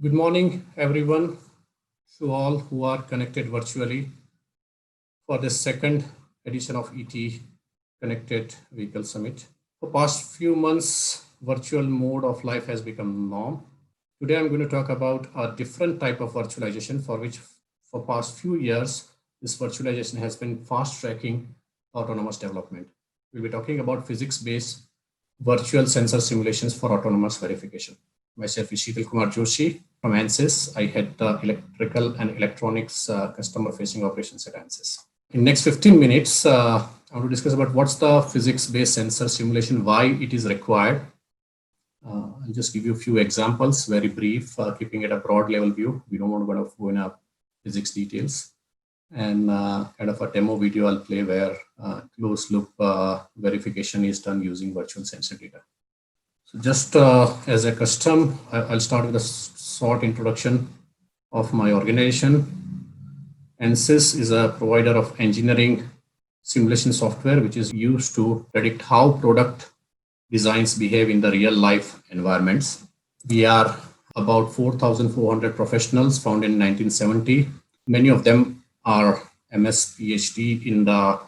Good morning, everyone, to all who are connected virtually for this second edition of ET Connected Vehicle Summit. For past few months, virtual mode of life has become norm. Today, I'm going to talk about a different type of virtualization for which for past few years, this virtualization has been fast tracking autonomous development. We'll be talking about physics-based virtual sensor simulations for autonomous verification. Myself is Shitalkumar Joshi from ANSYS. I head the electrical and electronics customer-facing operations at ANSYS. In next 15 minutes, I want to discuss about what's the physics-based sensor simulation, why it is required. I'll just give you a few examples, very brief, keeping it a broad level view. We don't want to go into physics details. And kind of a demo video I'll play where closed loop verification is done using virtual sensor data. So just as a custom, I'll start with a short introduction of my organization. ANSYS is a provider of engineering simulation software, which is used to predict how product designs behave in the real life environments. We are about 4,400 professionals founded in 1970. Many of them are MS PhD in the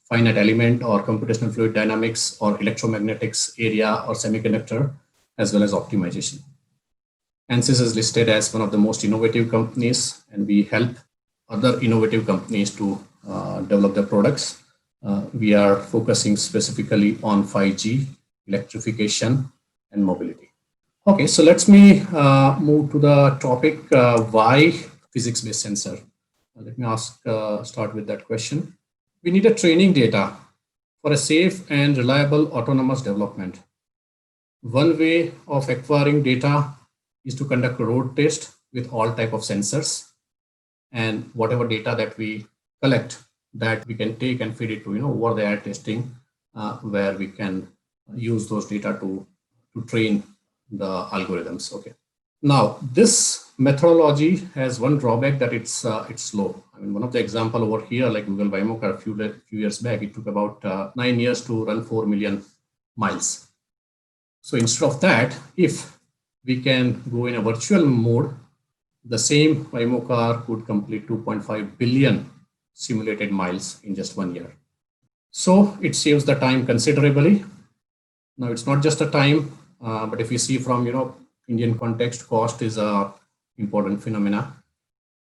finite element or computational fluid dynamics or electromagnetics area or semiconductor, as well as optimization. ANSYS is listed as one of the most innovative companies, and we help other innovative companies to develop their products. We are focusing specifically on 5G, electrification, and mobility. Okay, so let's me move to the topic, why physics-based sensor? Let me start with that question. We need a training data for a safe and reliable autonomous development. One way of acquiring data is to conduct a road test with all type of sensors, and whatever data that we collect, that we can take and feed it to over the air testing, where we can use those data to train the algorithms. Okay. Now, this methodology has one drawback, that it's slow. I mean, one of the example over here, like Google Waymo car a few years back, it took about 9 years to run 4 million miles. So instead of that, if we can go in a virtual mode, the same Waymo car could complete 2.5 billion simulated miles in just 1 year. So it saves the time considerably. Now, it's not just a time, but if you see from Indian context, cost is a important phenomena.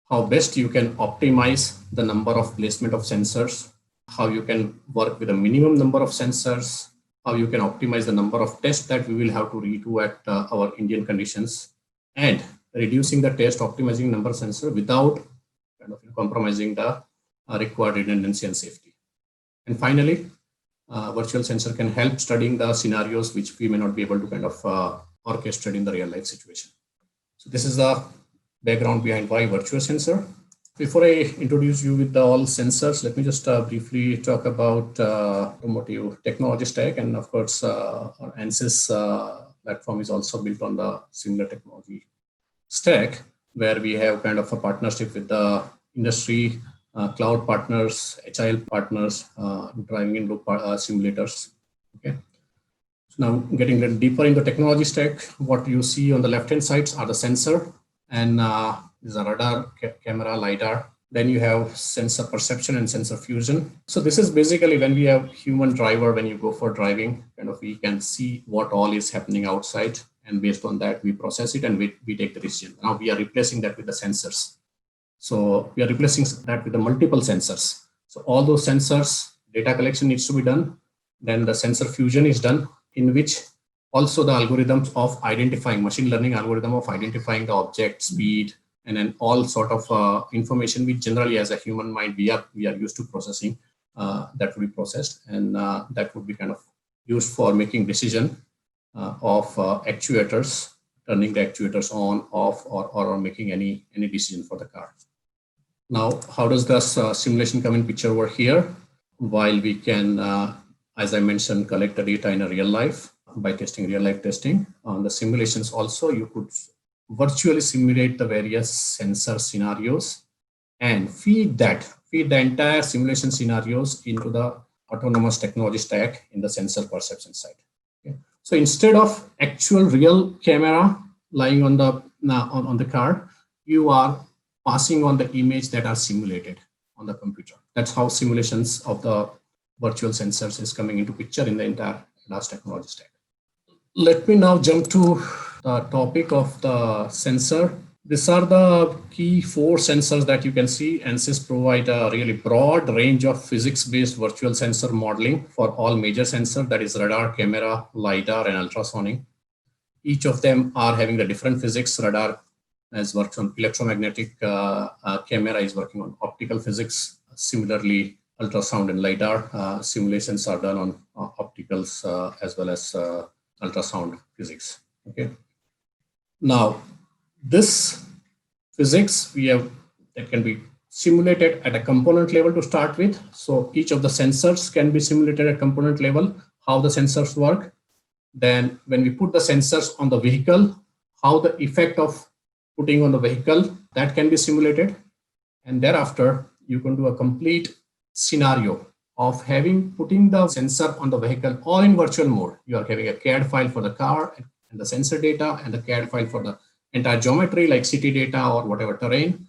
How best you can optimize the number of placement of sensors, how you can work with a minimum number of sensors, how you can optimize the number of tests that we will have to redo at our Indian conditions, and reducing the test, optimizing number of sensors without kind of compromising the required redundancy and safety. And finally, virtual sensor can help studying the scenarios which we may not be able to kind of orchestrate in the real life situation. So this is the background behind why virtual sensor. Before I introduce you with all sensors, let me just briefly talk about automotive technology stack. And of course, our ANSYS platform is also built on the similar technology stack, where we have kind of a partnership with the industry, cloud partners, agile partners, driving in loop simulators. Okay. Now, getting a little deeper in the technology stack, what you see on the left-hand side are the sensor, and is a radar, camera, LiDAR. Then you have sensor perception and sensor fusion. So this is basically when we have human driver, when you go for driving, kind of we can see what all is happening outside, and based on that, we process it and we take the decision. Now we are replacing that with the sensors. So we are replacing that with the multiple sensors. So all those sensors, data collection needs to be done. Then the sensor fusion is done, in which also the algorithms of identifying, machine learning algorithm of identifying the object, speed, and then all sort of information which generally as a human mind we are used to processing, that will be processed, and that would be kind of used for making decision of actuators, turning the actuators on, off, or making any decision for the car. Now, how does the simulation come in picture over here? While we can, as I mentioned, collect the data in a real life by testing real life testing. On the simulations also, you could virtually simulate the various sensor scenarios and feed the entire simulation scenarios into the autonomous technology stack in the sensor perception side. Okay. So instead of actual real camera lying on the now on the car, you are passing on the image that are simulated on the computer. That's how simulations of the virtual sensors is coming into picture in the entire ADAS technology stack. Let me now jump to the topic of the sensor. These are the key 4 sensors that you can see. ANSYS provide a really broad range of physics-based virtual sensor modeling for all major sensors, that is radar, camera, LiDAR, and ultrasonic. Each of them are having the different physics. Radar has worked on electromagnetic, camera is working on optical physics. Similarly, ultrasound and LiDAR simulations are done on opticals as well as ultrasound physics. Okay. Now, this physics that can be simulated at a component level to start with. So each of the sensors can be simulated at component level, how the sensors work. Then when we put the sensors on the vehicle, how the effect of putting on the vehicle, that can be simulated. And thereafter, you can do a complete scenario of putting the sensor on the vehicle all in virtual mode. You are having a CAD file for the car and the sensor data, and the CAD file for the entire geometry like city data or whatever terrain,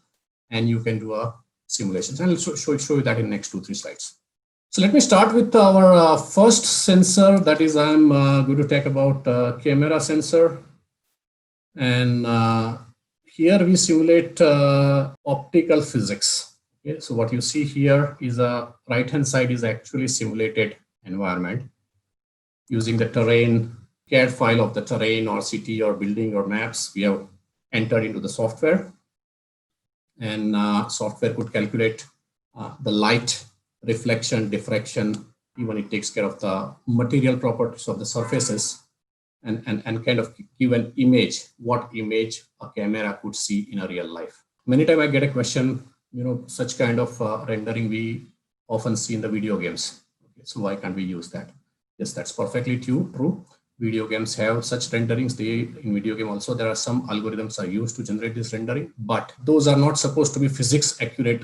and you can do a simulation. And I'll show you that in next 2-3 slides. So let me start with our first sensor. That is, I'm going to talk about camera sensor. And here we simulate optical physics. Okay, so what you see here is a right-hand side is actually simulated environment using the terrain CAD file of the terrain or city or building or maps. We have entered into the software, and software could calculate the light, reflection, diffraction, even it takes care of the material properties of the surfaces, and kind of give an image, what image a camera could see in a real life. Many times I get a question, such kind of rendering we often see in the video games. Okay, so why can't we use that? Yes, that's perfectly true. Video games have such renderings. In video game also, there are some algorithms are used to generate this rendering, but those are not supposed to be physics accurate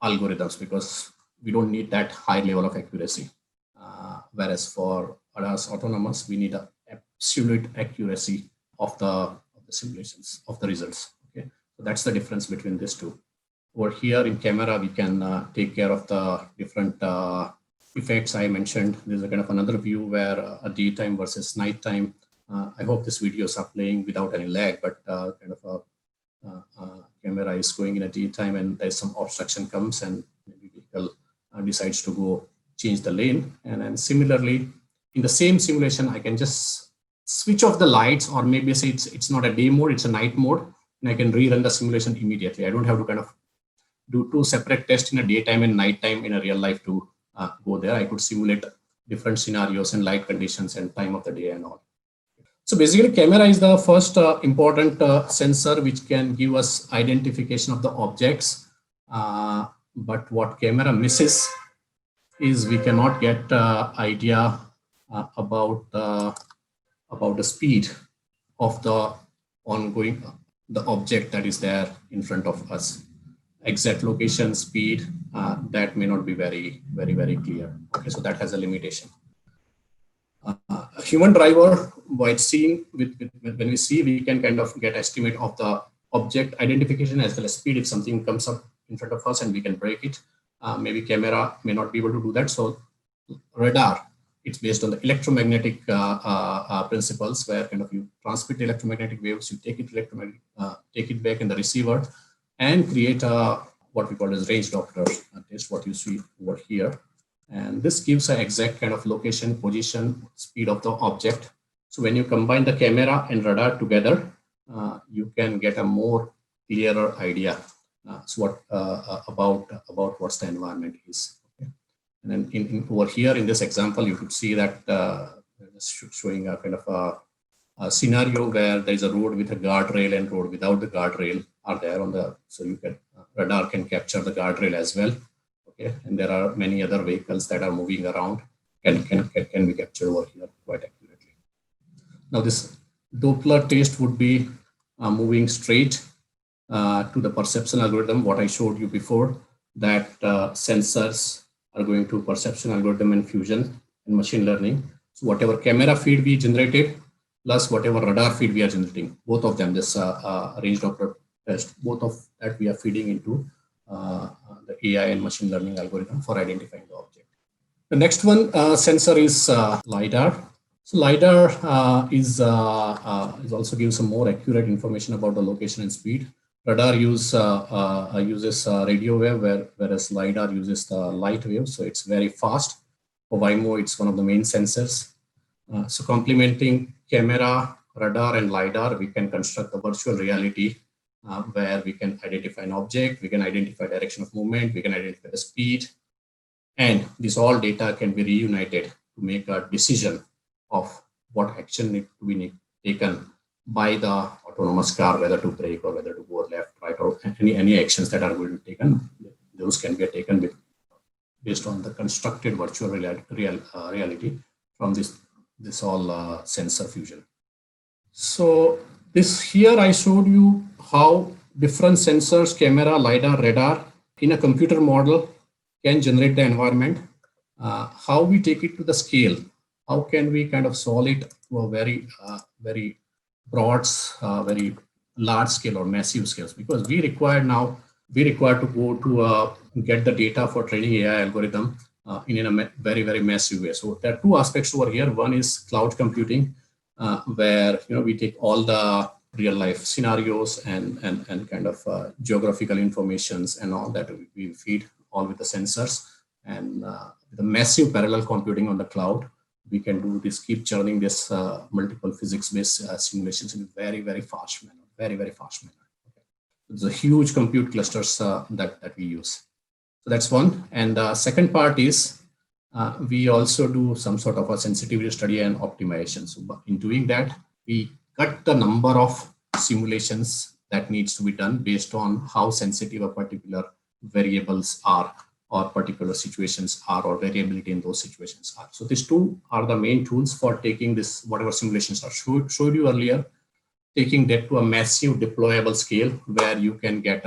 algorithms because we don't need that high level of accuracy. Whereas for ADAS autonomous, we need an absolute accuracy of the simulations of the results. Okay, so that's the difference between these two. Over here in camera, we can take care of the different effects I mentioned. There's a kind of another view where a daytime versus nighttime. I hope this videos are playing without any lag, but kind of a camera is going in a daytime and there's some obstruction comes and maybe vehicle decides to go change the lane. And then similarly, in the same simulation, I can just switch off the lights, or maybe say it's not a day mode, it's a night mode, and I can rerun the simulation immediately. I don't have to kind of do 2 separate tests in a daytime and nighttime in a real life to go there. I could simulate different scenarios and light conditions and time of the day and all. So basically, camera is the first important sensor which can give us identification of the objects. But what camera misses is we cannot get idea about the speed of the object that is there in front of us. Exact location, speed, that may not be very clear. Okay, so that has a limitation. A human driver, by seeing when we see, we can kind of get estimate of the object identification as well as speed. If something comes up in front of us and we can break it, maybe camera may not be able to do that. So radar, it's based on the electromagnetic principles, where kind of you transmit electromagnetic waves, you take it back in the receiver, and create what we call as range doctor test, what you see over here. And this gives an exact kind of location, position, speed of the object. So when you combine the camera and radar together, you can get a more clearer idea about what's the environment is. Okay. And then over here in this example, you could see that showing a kind of a scenario where there is a road with a guardrail and road without the guardrail are there on the, so you can radar can capture the guardrail as well. Okay, and there are many other vehicles that are moving around can be captured over here quite accurately. Now this Doppler test would be moving straight to the perception algorithm, what I showed you before, that sensors are going to perception algorithm and fusion and machine learning. So whatever camera feed we generated, plus whatever radar feed we are generating, both of them, this range Doppler test, both of that we are feeding into the AI and machine learning algorithm for identifying the object. The next one sensor is LiDAR. So LiDAR is also gives some more accurate information about the location and speed. Radar uses radio wave, whereas LiDAR uses the light wave, so it's very fast. For Waymo, it's one of the main sensors. So complementing camera, radar, and LiDAR, we can construct a virtual reality where we can identify an object, we can identify direction of movement, we can identify the speed, and this all data can be reunited to make a decision of what action needs to be taken by the autonomous car, whether to brake or whether to go left, right, or any actions that are going to be taken. Those can be taken based on the constructed virtual reality from this all sensor fusion. So this here I showed you how different sensors, camera, LiDAR, radar in a computer model can generate the environment. How we take it to the scale, how can we kind of solve it to a very broad, very large scale or massive scales, because we require to go to get the data for training AI algorithm in a very massive way. So there are two aspects over here. One is cloud computing, where we take all the real life scenarios and kind of geographical informations and all that we feed all with the sensors, and the massive parallel computing on the cloud. We can do this, keep churning this multiple physics-based simulations in a very fast manner, very fast manner. Okay. It's a huge compute clusters that we use. So that's one. And the second part is we also do some sort of a sensitivity study and optimization. So in doing that, we cut the number of simulations that needs to be done based on how sensitive a particular variables are, or particular situations are, or variability in those situations are. So these two are the main tools for taking this, whatever simulations I showed you earlier, taking that to a massive deployable scale where you can get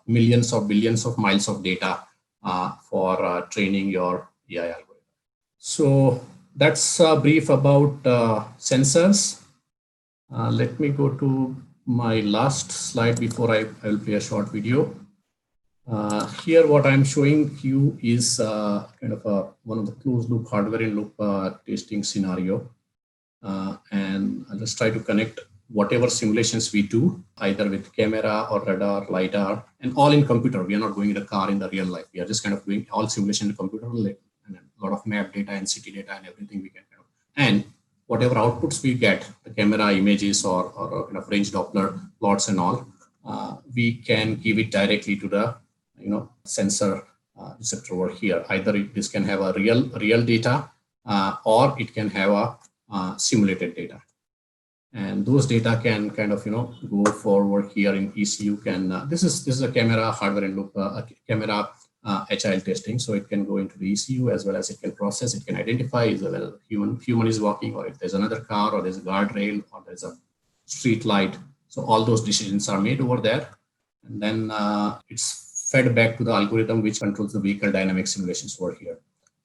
millions or billions of miles of data for training your AI algorithm. So that's a brief about sensors. Let me go to my last slide before I will play a short video. Here, what I'm showing you is kind of one of the closed loop hardware in loop testing scenario. And I'll just try to connect whatever simulations we do, either with camera or radar, LiDAR, and all in computer. We are not going in the car in the real life. We are just kind of doing all simulation in computer, and a lot of map data and city data and everything we can kind of, and whatever outputs we get, the camera images or kind of range Doppler plots and all, we can give it directly to the sensor receptor over here. Either this can have a real data or it can have a simulated data, and those data can kind of go forward here in ECU. Can this is a camera hardware in loop camera agile testing, so it can go into the ECU as well as it can process. It can identify is whether human is walking, or if there's another car, or there's a guardrail, or there's a street light. So all those decisions are made over there, and then it's fed back to the algorithm which controls the vehicle dynamics simulations over here.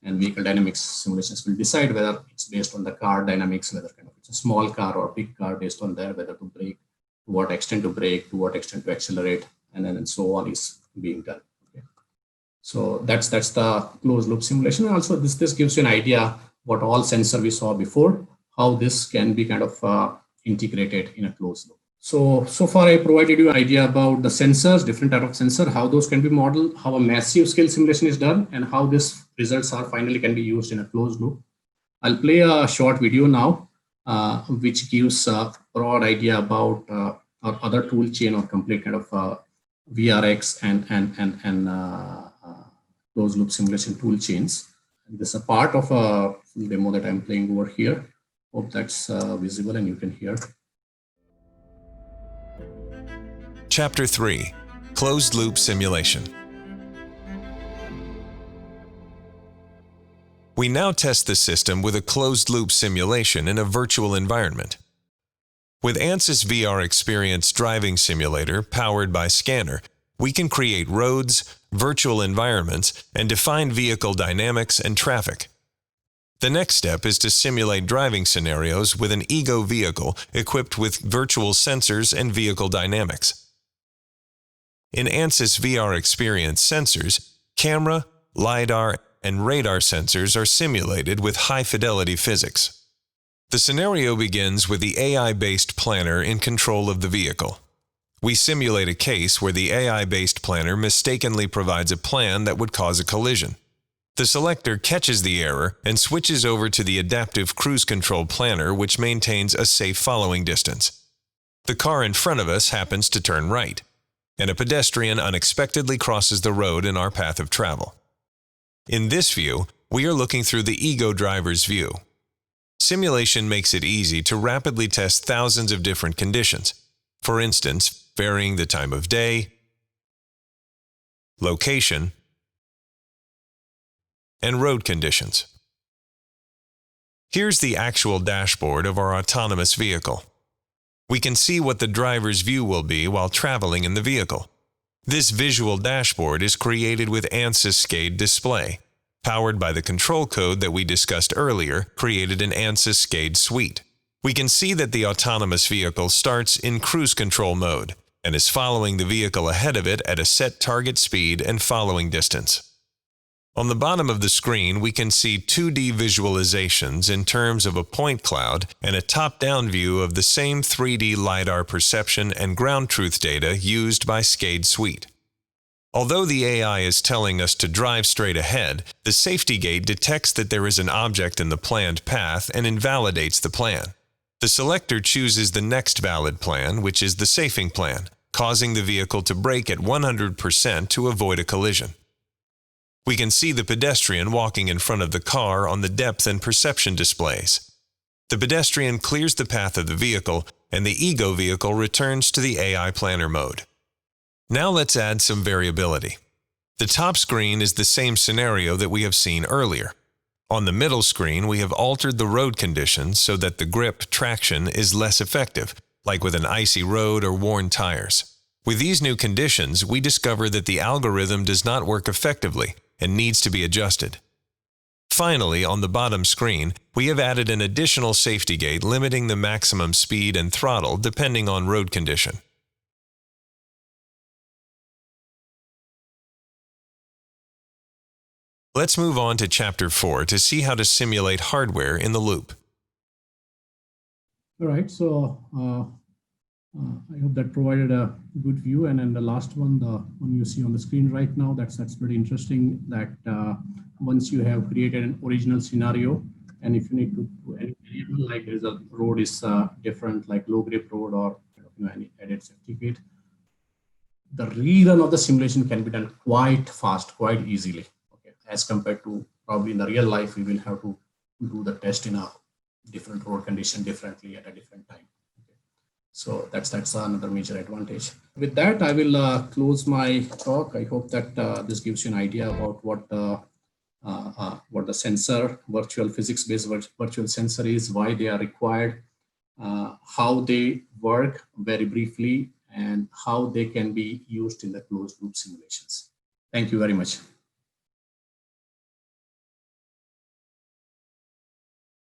And vehicle dynamics simulations will decide whether it's based on the car dynamics, whether kind of it's a small car or a big car, based on there, whether to brake, to what extent to brake, to what extent to accelerate, and so on is being done. Okay. So that's the closed loop simulation. And also this gives you an idea what all sensor we saw before, how this can be kind of integrated in a closed loop. So far I provided you an idea about the sensors, different type of sensor, how those can be modeled, how a massive scale simulation is done, and how these results are finally can be used in a closed loop. I'll play a short video now, which gives a broad idea about our other tool chain or complete kind of VRX and closed loop simulation tool chains. And this is a part of a full demo that I'm playing over here. Hope that's visible and you can hear. Chapter 3, Closed Loop Simulation. We now test the system with a closed-loop simulation in a virtual environment. With ANSYS VR Experience Driving Simulator powered by Scanner, we can create roads, virtual environments, and define vehicle dynamics and traffic. The next step is to simulate driving scenarios with an ego vehicle equipped with virtual sensors and vehicle dynamics. In ANSYS VR Experience sensors, camera, LiDAR, and radar sensors are simulated with high-fidelity physics. The scenario begins with the AI-based planner in control of the vehicle. We simulate a case where the AI-based planner mistakenly provides a plan that would cause a collision. The selector catches the error and switches over to the adaptive cruise control planner, which maintains a safe following distance. The car in front of us happens to turn right, and a pedestrian unexpectedly crosses the road in our path of travel. In this view, we are looking through the ego driver's view. Simulation makes it easy to rapidly test thousands of different conditions. For instance, varying the time of day, location, and road conditions. Here's the actual dashboard of our autonomous vehicle. We can see what the driver's view will be while traveling in the vehicle. This visual dashboard is created with ANSYS SCADE display, powered by the control code that we discussed earlier, created in ANSYS SCADE Suite. We can see that the autonomous vehicle starts in cruise control mode and is following the vehicle ahead of it at a set target speed and following distance. On the bottom of the screen, we can see 2D visualizations in terms of a point cloud and a top-down view of the same 3D LiDAR perception and ground truth data used by SCADE Suite. Although the AI is telling us to drive straight ahead, the safety gate detects that there is an object in the planned path and invalidates the plan. The selector chooses the next valid plan, which is the safing plan, causing the vehicle to brake at 100% to avoid a collision. We can see the pedestrian walking in front of the car on the depth and perception displays. The pedestrian clears the path of the vehicle, and the ego vehicle returns to the AI planner mode. Now let's add some variability. The top screen is the same scenario that we have seen earlier. On the middle screen, we have altered the road conditions so that the grip traction is less effective, like with an icy road or worn tires. With these new conditions, we discover that the algorithm does not work effectively and needs to be adjusted. Finally, on the bottom screen, we have added an additional safety gate limiting the maximum speed and throttle depending on road condition. Let's move on to Chapter 4 to see how to simulate hardware in the loop. All right, so I hope that provided a good view. And then the last one, the one you see on the screen right now, that's pretty interesting, that once you have created an original scenario, and if you need to do any variable, like there is a road is different, like low grip road or any added safety gate, the rerun of the simulation can be done quite fast, quite easily, okay, as compared to probably in the real life, we will have to do the test in a different road condition differently at a different time. So that's another major advantage. With that, I will close my talk. I hope that this gives you an idea about what the sensor, virtual physics-based virtual sensor is, why they are required, how they work very briefly, and how they can be used in the closed loop simulations. Thank you very much.